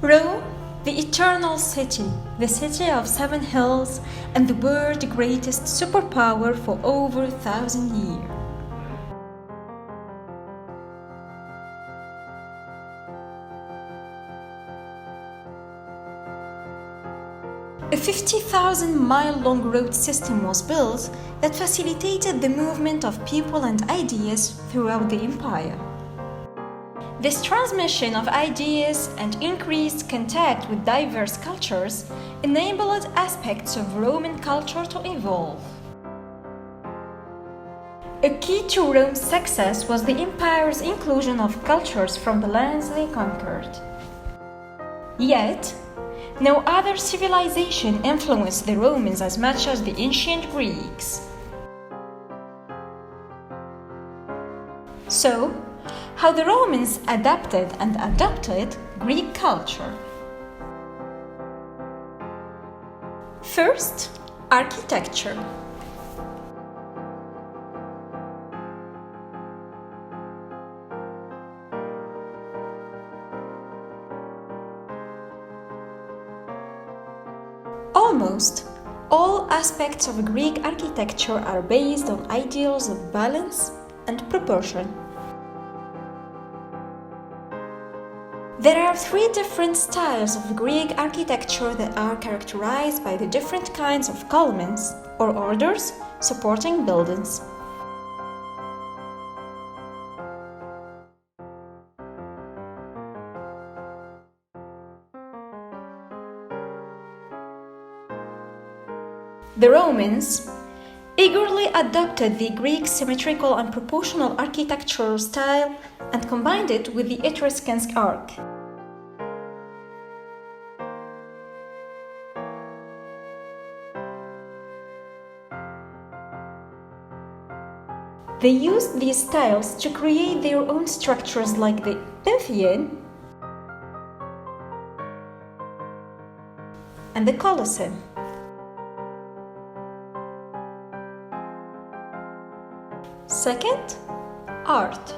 Rome, the eternal city, the city of 7 hills, and the world's greatest superpower for over 1,000 years. A 50,000-mile-long road system was built that facilitated the movement of people and ideas throughout the empire. This transmission of ideas and increased contact with diverse cultures enabled aspects of Roman culture to evolve. A key to Rome's success was the empire's inclusion of cultures from the lands they conquered. Yet, no other civilization influenced the Romans as much as the ancient Greeks. So, how the Romans adapted and adopted Greek culture. First, architecture. Almost all aspects of Greek architecture are based on ideals of balance and proportion. There are 3 different styles of Greek architecture that are characterized by the different kinds of columns or orders supporting buildings. The Romans eagerly adopted the Greek symmetrical and proportional architectural style and combined it with the Etruscan arch. They used these styles to create their own structures like the Pantheon and the Colosseum. Second, art.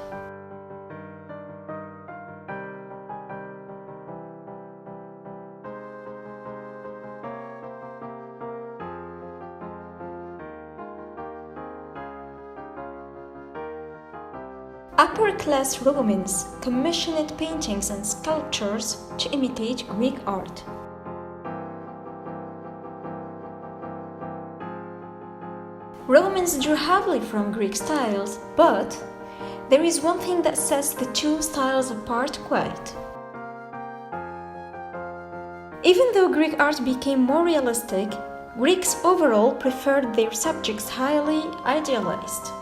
Upper-class Romans commissioned paintings and sculptures to imitate Greek art. Romans drew heavily from Greek styles, but there is one thing that sets the 2 styles apart quite. Even though Greek art became more realistic, Greeks overall preferred their subjects highly idealized.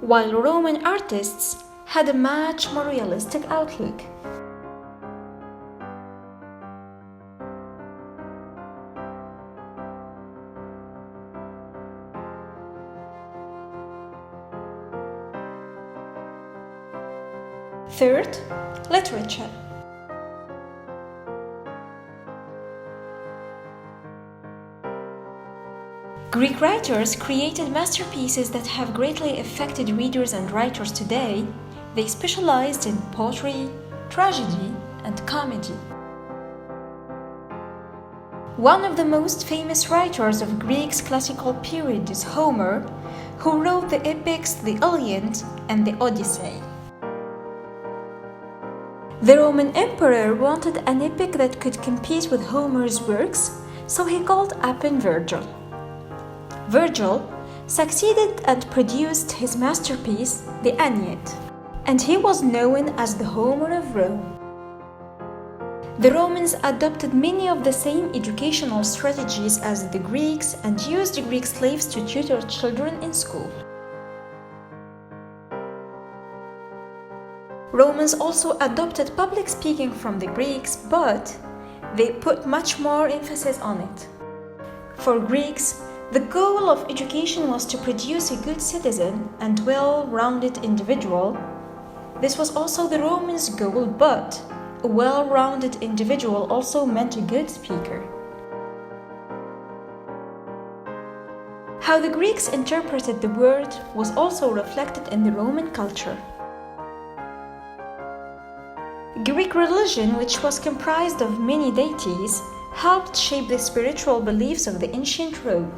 While Roman artists had a much more realistic outlook. Third, literature. Greek writers created masterpieces that have greatly affected readers and writers today. They specialized in poetry, tragedy, and comedy. One of the most famous writers of Greece's classical period is Homer, who wrote the epics The Iliad and the Odyssey. The Roman emperor wanted an epic that could compete with Homer's works, so he called upon Virgil. Virgil succeeded and produced his masterpiece, the Aeneid, and he was known as the Homer of Rome. The Romans adopted many of the same educational strategies as the Greeks and used Greek slaves to tutor children in school. Romans also adopted public speaking from the Greeks, but they put much more emphasis on it. For Greeks, the goal of education was to produce a good citizen and well-rounded individual. This was also the Romans' goal, but a well-rounded individual also meant a good speaker. How the Greeks interpreted the word was also reflected in the Roman culture. Greek religion, which was comprised of many deities, helped shape the spiritual beliefs of the ancient Rome.